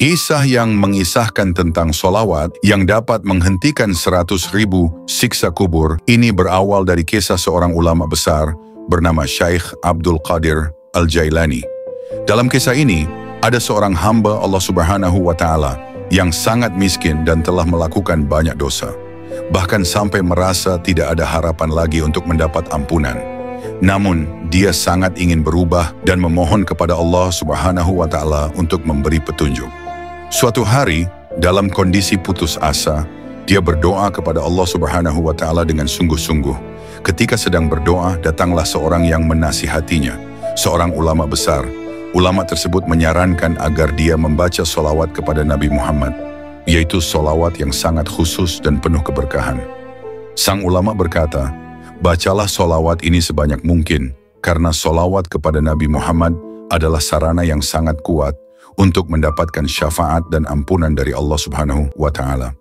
Kisah yang mengisahkan tentang solawat yang dapat menghentikan 100.000 siksa kubur ini berawal dari kisah seorang ulama besar bernama Syekh Abdul Qadir Al-Jailani. Dalam kisah ini, ada seorang hamba Allah Subhanahu wa Ta'ala yang sangat miskin dan telah melakukan banyak dosa, bahkan sampai merasa tidak ada harapan lagi untuk mendapat ampunan. Namun, dia sangat ingin berubah dan memohon kepada Allah Subhanahu wa Ta'ala untuk memberi petunjuk. Suatu hari, dalam kondisi putus asa, dia berdoa kepada Allah Subhanahu wa Ta'ala dengan sungguh-sungguh. Ketika sedang berdoa, datanglah seorang yang menasihatinya, seorang ulama besar. Ulama tersebut menyarankan agar dia membaca solawat kepada Nabi Muhammad, yaitu solawat yang sangat khusus dan penuh keberkahan. Sang ulama berkata, "Bacalah solawat ini sebanyak mungkin, karena solawat kepada Nabi Muhammad adalah sarana yang sangat kuat untuk mendapatkan syafaat dan ampunan dari Allah Subhanahu wa Ta'ala."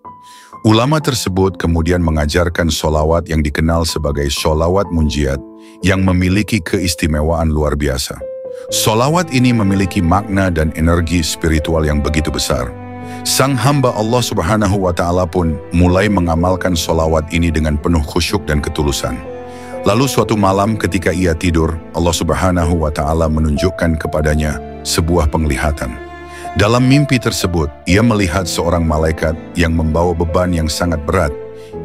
Ulama tersebut kemudian mengajarkan solawat yang dikenal sebagai solawat munjiat yang memiliki keistimewaan luar biasa. Solawat ini memiliki makna dan energi spiritual yang begitu besar. Sang hamba Allah Subhanahu wa Ta'ala pun mulai mengamalkan solawat ini dengan penuh khusyuk dan ketulusan. Lalu suatu malam ketika ia tidur, Allah Subhanahu wa Ta'ala menunjukkan kepadanya sebuah penglihatan. Dalam mimpi tersebut, ia melihat seorang malaikat yang membawa beban yang sangat berat,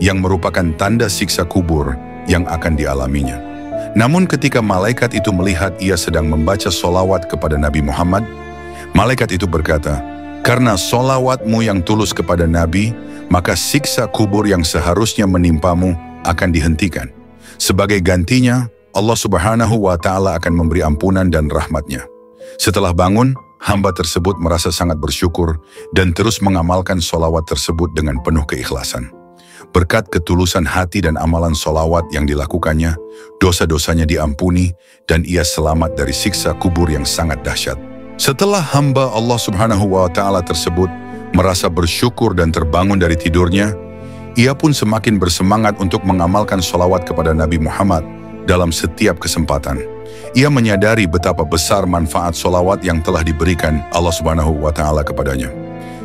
yang merupakan tanda siksa kubur yang akan dialaminya. Namun ketika malaikat itu melihat ia sedang membaca solawat kepada Nabi Muhammad, malaikat itu berkata, "Karena solawatmu yang tulus kepada Nabi, maka siksa kubur yang seharusnya menimpamu akan dihentikan. Sebagai gantinya, Allah Subhanahu wa Ta'ala akan memberi ampunan dan rahmatnya." Setelah bangun, hamba tersebut merasa sangat bersyukur dan terus mengamalkan solawat tersebut dengan penuh keikhlasan. Berkat ketulusan hati dan amalan solawat yang dilakukannya, dosa-dosanya diampuni dan ia selamat dari siksa kubur yang sangat dahsyat. Setelah hamba Allah Subhanahu wa Ta'ala tersebut merasa bersyukur dan terbangun dari tidurnya, ia pun semakin bersemangat untuk mengamalkan solawat kepada Nabi Muhammad dalam setiap kesempatan. Ia menyadari betapa besar manfaat solawat yang telah diberikan Allah Subhanahu wa Ta'ala kepadanya.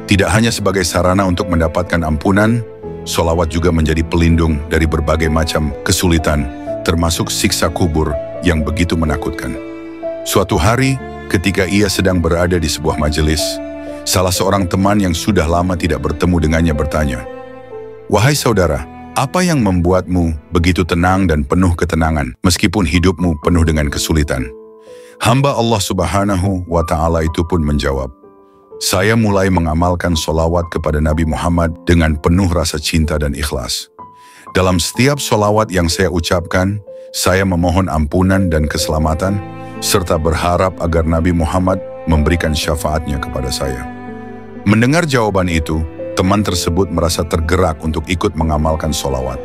Tidak hanya sebagai sarana untuk mendapatkan ampunan, solawat juga menjadi pelindung dari berbagai macam kesulitan, termasuk siksa kubur yang begitu menakutkan. Suatu hari, ketika ia sedang berada di sebuah majelis, salah seorang teman yang sudah lama tidak bertemu dengannya bertanya, "Wahai saudara, apa yang membuatmu begitu tenang dan penuh ketenangan meskipun hidupmu penuh dengan kesulitan?" Hamba Allah Subhanahu wa Ta'ala itu pun menjawab, "Saya mulai mengamalkan solawat kepada Nabi Muhammad dengan penuh rasa cinta dan ikhlas. Dalam setiap solawat yang saya ucapkan, saya memohon ampunan dan keselamatan, serta berharap agar Nabi Muhammad memberikan syafaatnya kepada saya." Mendengar jawaban itu, teman tersebut merasa tergerak untuk ikut mengamalkan solawat.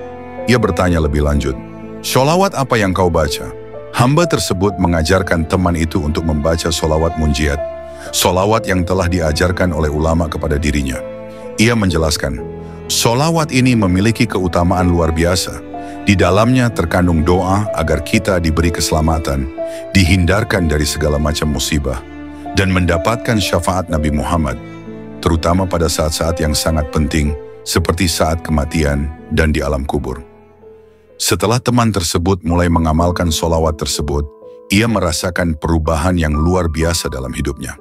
Ia bertanya lebih lanjut, "Solawat apa yang kau baca?" Hamba tersebut mengajarkan teman itu untuk membaca solawat munjiat, solawat yang telah diajarkan oleh ulama kepada dirinya. Ia menjelaskan, solawat ini memiliki keutamaan luar biasa. Di dalamnya terkandung doa agar kita diberi keselamatan, dihindarkan dari segala macam musibah, dan mendapatkan syafaat Nabi Muhammad, terutama pada saat-saat yang sangat penting, seperti saat kematian dan di alam kubur. Setelah teman tersebut mulai mengamalkan solawat tersebut, ia merasakan perubahan yang luar biasa dalam hidupnya.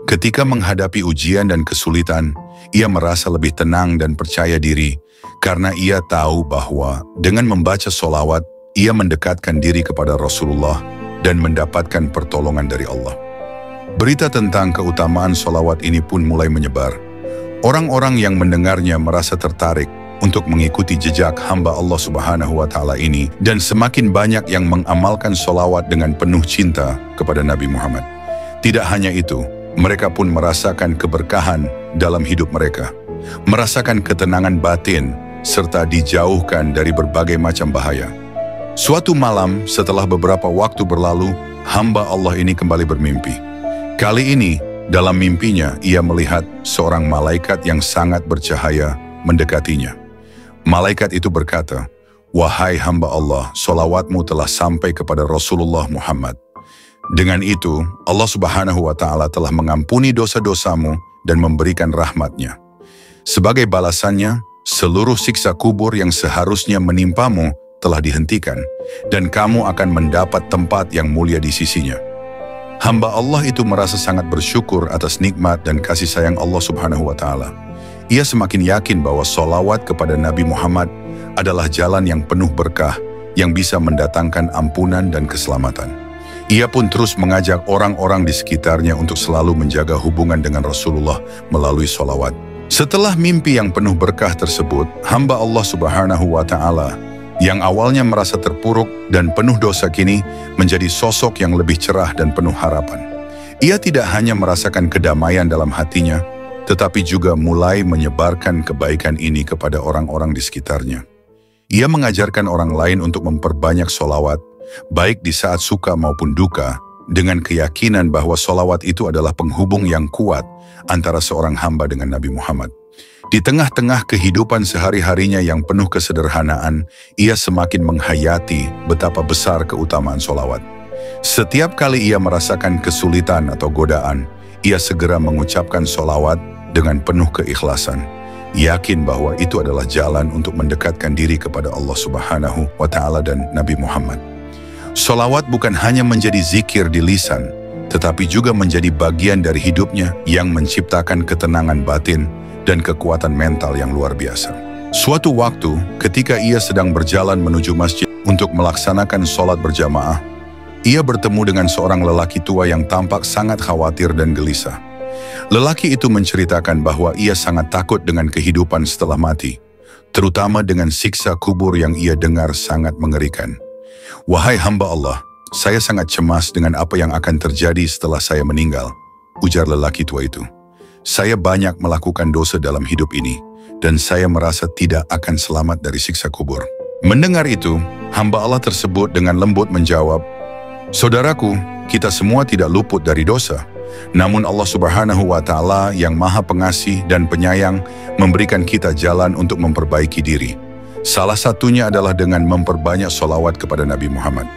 Ketika menghadapi ujian dan kesulitan, ia merasa lebih tenang dan percaya diri, karena ia tahu bahwa dengan membaca solawat, ia mendekatkan diri kepada Rasulullah dan mendapatkan pertolongan dari Allah. Berita tentang keutamaan solawat ini pun mulai menyebar. Orang-orang yang mendengarnya merasa tertarik untuk mengikuti jejak hamba Allah Subhanahu wa Ta'ala ini, dan semakin banyak yang mengamalkan solawat dengan penuh cinta kepada Nabi Muhammad. Tidak hanya itu, mereka pun merasakan keberkahan dalam hidup mereka, merasakan ketenangan batin, serta dijauhkan dari berbagai macam bahaya. Suatu malam, setelah beberapa waktu berlalu, hamba Allah ini kembali bermimpi. Kali ini, dalam mimpinya, ia melihat seorang malaikat yang sangat bercahaya mendekatinya. Malaikat itu berkata, "Wahai hamba Allah, solawatmu telah sampai kepada Rasulullah Muhammad. Dengan itu, Allah Subhanahu wa Ta'ala telah mengampuni dosa-dosamu dan memberikan rahmat-Nya. Sebagai balasannya, seluruh siksa kubur yang seharusnya menimpamu telah dihentikan, dan kamu akan mendapat tempat yang mulia di sisinya. Hamba Allah itu merasa sangat bersyukur atas nikmat dan kasih sayang Allah Subhanahu wa Ta'ala. Ia semakin yakin bahwa sholawat kepada Nabi Muhammad adalah jalan yang penuh berkah, yang bisa mendatangkan ampunan dan keselamatan. Ia pun terus mengajak orang-orang di sekitarnya untuk selalu menjaga hubungan dengan Rasulullah melalui sholawat. Setelah mimpi yang penuh berkah tersebut, hamba Allah Subhanahu wa Ta'ala yang awalnya merasa terpuruk dan penuh dosa kini menjadi sosok yang lebih cerah dan penuh harapan. Ia tidak hanya merasakan kedamaian dalam hatinya, tetapi juga mulai menyebarkan kebaikan ini kepada orang-orang di sekitarnya. Ia mengajarkan orang lain untuk memperbanyak sholawat, baik di saat suka maupun duka, dengan keyakinan bahwa sholawat itu adalah penghubung yang kuat antara seorang hamba dengan Nabi Muhammad. Di tengah-tengah kehidupan sehari-harinya yang penuh kesederhanaan, ia semakin menghayati betapa besar keutamaan sholawat. Setiap kali ia merasakan kesulitan atau godaan, ia segera mengucapkan sholawat dengan penuh keikhlasan, yakin bahwa itu adalah jalan untuk mendekatkan diri kepada Allah Subhanahu wa Ta'ala dan Nabi Muhammad. Sholawat bukan hanya menjadi zikir di lisan, tetapi juga menjadi bagian dari hidupnya yang menciptakan ketenangan batin dan kekuatan mental yang luar biasa. Suatu waktu, ketika ia sedang berjalan menuju masjid untuk melaksanakan sholat berjamaah, ia bertemu dengan seorang lelaki tua yang tampak sangat khawatir dan gelisah. Lelaki itu menceritakan bahwa ia sangat takut dengan kehidupan setelah mati, terutama dengan siksa kubur yang ia dengar sangat mengerikan. "Wahai hamba Allah, saya sangat cemas dengan apa yang akan terjadi setelah saya meninggal," ujar lelaki tua itu. "Saya banyak melakukan dosa dalam hidup ini, dan saya merasa tidak akan selamat dari siksa kubur." Mendengar itu, hamba Allah tersebut dengan lembut menjawab, "Saudaraku, kita semua tidak luput dari dosa. Namun Allah Subhanahu wa Ta'ala yang Maha Pengasih dan Penyayang memberikan kita jalan untuk memperbaiki diri. Salah satunya adalah dengan memperbanyak sholawat kepada Nabi Muhammad.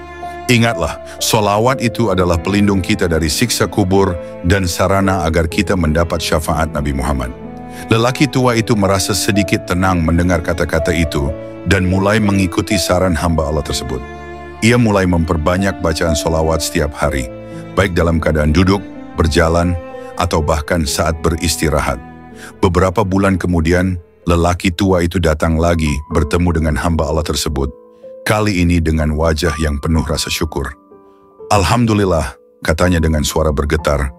Ingatlah, sholawat itu adalah pelindung kita dari siksa kubur dan sarana agar kita mendapat syafaat Nabi Muhammad." Lelaki tua itu merasa sedikit tenang mendengar kata-kata itu dan mulai mengikuti saran hamba Allah tersebut. Ia mulai memperbanyak bacaan sholawat setiap hari, baik dalam keadaan duduk, berjalan, atau bahkan saat beristirahat. Beberapa bulan kemudian, lelaki tua itu datang lagi bertemu dengan hamba Allah tersebut, kali ini dengan wajah yang penuh rasa syukur. "Alhamdulillah," katanya dengan suara bergetar,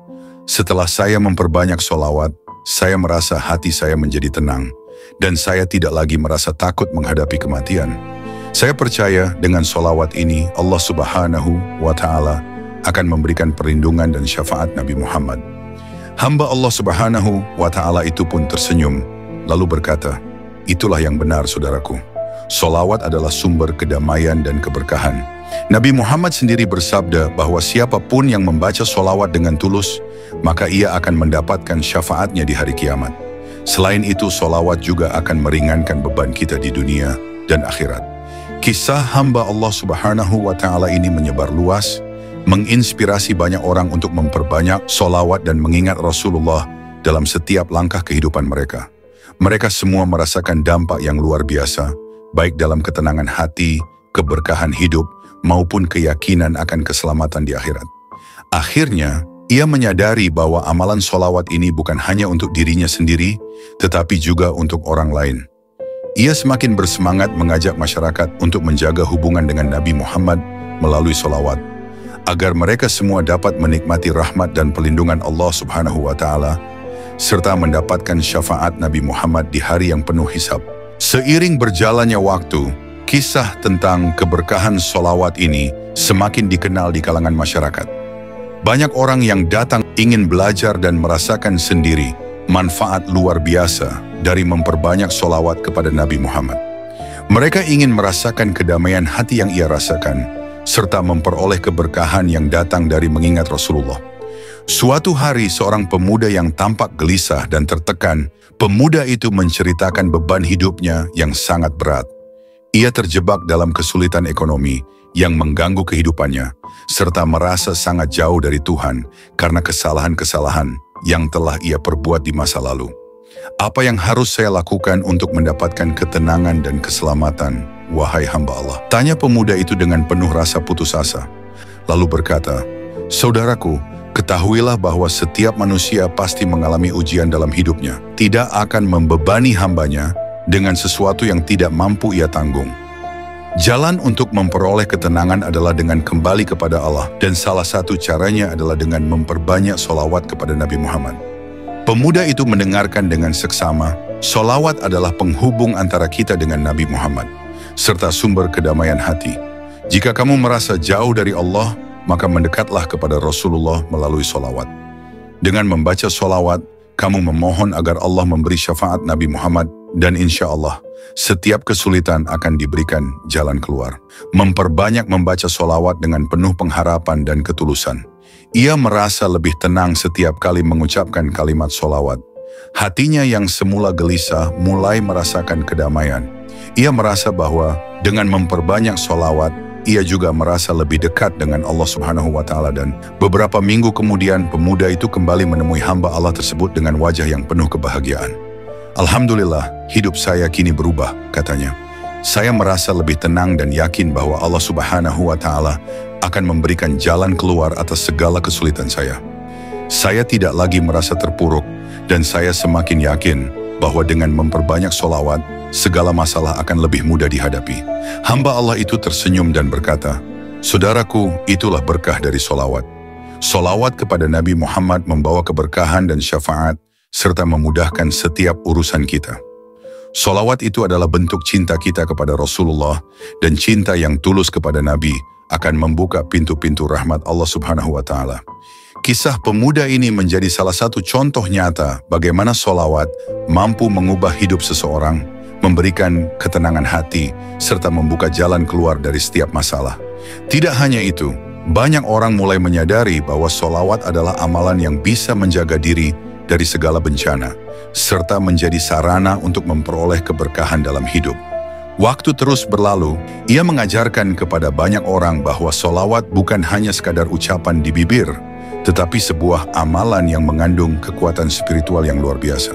"setelah saya memperbanyak sholawat, saya merasa hati saya menjadi tenang, dan saya tidak lagi merasa takut menghadapi kematian. Saya percaya dengan sholawat ini Allah Subhanahu wa Ta'ala akan memberikan perlindungan dan syafaat Nabi Muhammad." Hamba Allah Subhanahu wa Ta'ala itu pun tersenyum, lalu berkata, "Itulah yang benar, saudaraku. Sholawat adalah sumber kedamaian dan keberkahan. Nabi Muhammad sendiri bersabda bahwa siapapun yang membaca sholawat dengan tulus, maka ia akan mendapatkan syafaatnya di hari kiamat. Selain itu, sholawat juga akan meringankan beban kita di dunia dan akhirat." Kisah hamba Allah Subhanahu wa Ta'ala ini menyebar luas, menginspirasi banyak orang untuk memperbanyak sholawat dan mengingat Rasulullah dalam setiap langkah kehidupan mereka. Mereka semua merasakan dampak yang luar biasa, baik dalam ketenangan hati, keberkahan hidup, maupun keyakinan akan keselamatan di akhirat. Akhirnya, ia menyadari bahwa amalan sholawat ini bukan hanya untuk dirinya sendiri, tetapi juga untuk orang lain. Ia semakin bersemangat mengajak masyarakat untuk menjaga hubungan dengan Nabi Muhammad melalui sholawat, agar mereka semua dapat menikmati rahmat dan perlindungan Allah Subhanahu wa Ta'ala, serta mendapatkan syafaat Nabi Muhammad di hari yang penuh hisab. Seiring berjalannya waktu, kisah tentang keberkahan sholawat ini semakin dikenal di kalangan masyarakat. Banyak orang yang datang ingin belajar dan merasakan sendiri manfaat luar biasa dari memperbanyak sholawat kepada Nabi Muhammad. Mereka ingin merasakan kedamaian hati yang ia rasakan, serta memperoleh keberkahan yang datang dari mengingat Rasulullah. Suatu hari, seorang pemuda yang tampak gelisah dan tertekan, pemuda itu menceritakan beban hidupnya yang sangat berat. Ia terjebak dalam kesulitan ekonomi yang mengganggu kehidupannya, serta merasa sangat jauh dari Tuhan karena kesalahan-kesalahan yang telah ia perbuat di masa lalu. Apa yang harus saya lakukan untuk mendapatkan ketenangan dan keselamatan, wahai hamba Allah? Tanya pemuda itu dengan penuh rasa putus asa. Lalu berkata, saudaraku, ketahuilah bahwa setiap manusia pasti mengalami ujian dalam hidupnya. Tidak akan membebani hambanya dengan sesuatu yang tidak mampu ia tanggung. Jalan untuk memperoleh ketenangan adalah dengan kembali kepada Allah, dan salah satu caranya adalah dengan memperbanyak sholawat kepada Nabi Muhammad. Pemuda itu mendengarkan dengan seksama, sholawat adalah penghubung antara kita dengan Nabi Muhammad, serta sumber kedamaian hati. Jika kamu merasa jauh dari Allah, maka mendekatlah kepada Rasulullah melalui sholawat. Dengan membaca sholawat, kamu memohon agar Allah memberi syafaat Nabi Muhammad, dan insya Allah, setiap kesulitan akan diberikan jalan keluar. Memperbanyak membaca sholawat dengan penuh pengharapan dan ketulusan. Ia merasa lebih tenang setiap kali mengucapkan kalimat sholawat. Hatinya yang semula gelisah mulai merasakan kedamaian. Ia merasa bahwa dengan memperbanyak sholawat, ia juga merasa lebih dekat dengan Allah Subhanahu wa Ta'ala, dan beberapa minggu kemudian pemuda itu kembali menemui hamba Allah tersebut dengan wajah yang penuh kebahagiaan. Alhamdulillah, hidup saya kini berubah, katanya. Saya merasa lebih tenang dan yakin bahwa Allah Subhanahu wa Ta'ala akan memberikan jalan keluar atas segala kesulitan saya. Saya tidak lagi merasa terpuruk, dan saya semakin yakin bahwa dengan memperbanyak sholawat, segala masalah akan lebih mudah dihadapi. Hamba Allah itu tersenyum dan berkata, saudaraku, itulah berkah dari sholawat. Sholawat kepada Nabi Muhammad membawa keberkahan dan syafaat, serta memudahkan setiap urusan kita. Sholawat itu adalah bentuk cinta kita kepada Rasulullah, dan cinta yang tulus kepada Nabi akan membuka pintu-pintu rahmat Allah Subhanahu wa Ta'ala. Kisah pemuda ini menjadi salah satu contoh nyata bagaimana sholawat mampu mengubah hidup seseorang, memberikan ketenangan hati, serta membuka jalan keluar dari setiap masalah. Tidak hanya itu, banyak orang mulai menyadari bahwa sholawat adalah amalan yang bisa menjaga diri dari segala bencana, serta menjadi sarana untuk memperoleh keberkahan dalam hidup. Waktu terus berlalu, ia mengajarkan kepada banyak orang bahwa sholawat bukan hanya sekadar ucapan di bibir, tetapi sebuah amalan yang mengandung kekuatan spiritual yang luar biasa.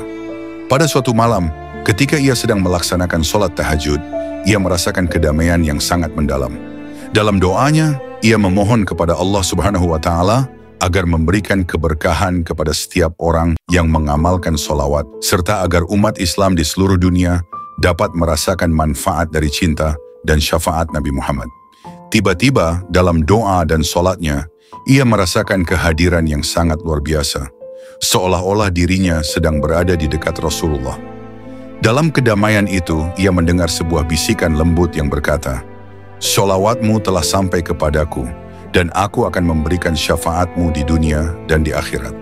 Pada suatu malam, ketika ia sedang melaksanakan sholat tahajud, ia merasakan kedamaian yang sangat mendalam. Dalam doanya, ia memohon kepada Allah Subhanahu wa Ta'ala agar memberikan keberkahan kepada setiap orang yang mengamalkan sholawat, serta agar umat Islam di seluruh dunia dapat merasakan manfaat dari cinta dan syafaat Nabi Muhammad. Tiba-tiba dalam doa dan sholatnya, ia merasakan kehadiran yang sangat luar biasa, seolah-olah dirinya sedang berada di dekat Rasulullah. Dalam kedamaian itu, ia mendengar sebuah bisikan lembut yang berkata, sholawatmu telah sampai kepadaku, dan aku akan memberikan syafaatmu di dunia dan di akhirat.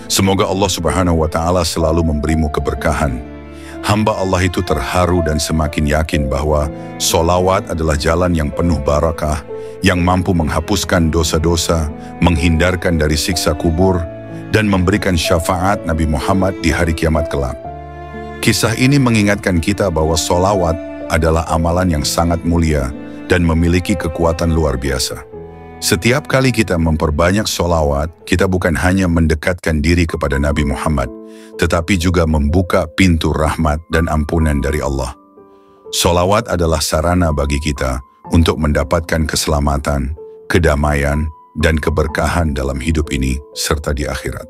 Semoga Allah Subhanahu wa Ta'ala selalu memberimu keberkahan. Hamba Allah itu terharu dan semakin yakin bahwa sholawat adalah jalan yang penuh barakah, yang mampu menghapuskan dosa-dosa, menghindarkan dari siksa kubur, dan memberikan syafaat Nabi Muhammad di hari kiamat kelak. Kisah ini mengingatkan kita bahwa sholawat adalah amalan yang sangat mulia dan memiliki kekuatan luar biasa. Setiap kali kita memperbanyak sholawat, kita bukan hanya mendekatkan diri kepada Nabi Muhammad, tetapi juga membuka pintu rahmat dan ampunan dari Allah. Sholawat adalah sarana bagi kita untuk mendapatkan keselamatan, kedamaian, dan keberkahan dalam hidup ini serta di akhirat.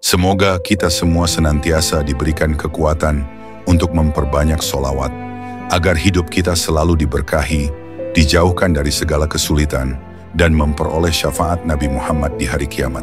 Semoga kita semua senantiasa diberikan kekuatan untuk memperbanyak sholawat, agar hidup kita selalu diberkahi, dijauhkan dari segala kesulitan, dan memperoleh syafaat Nabi Muhammad di hari kiamat.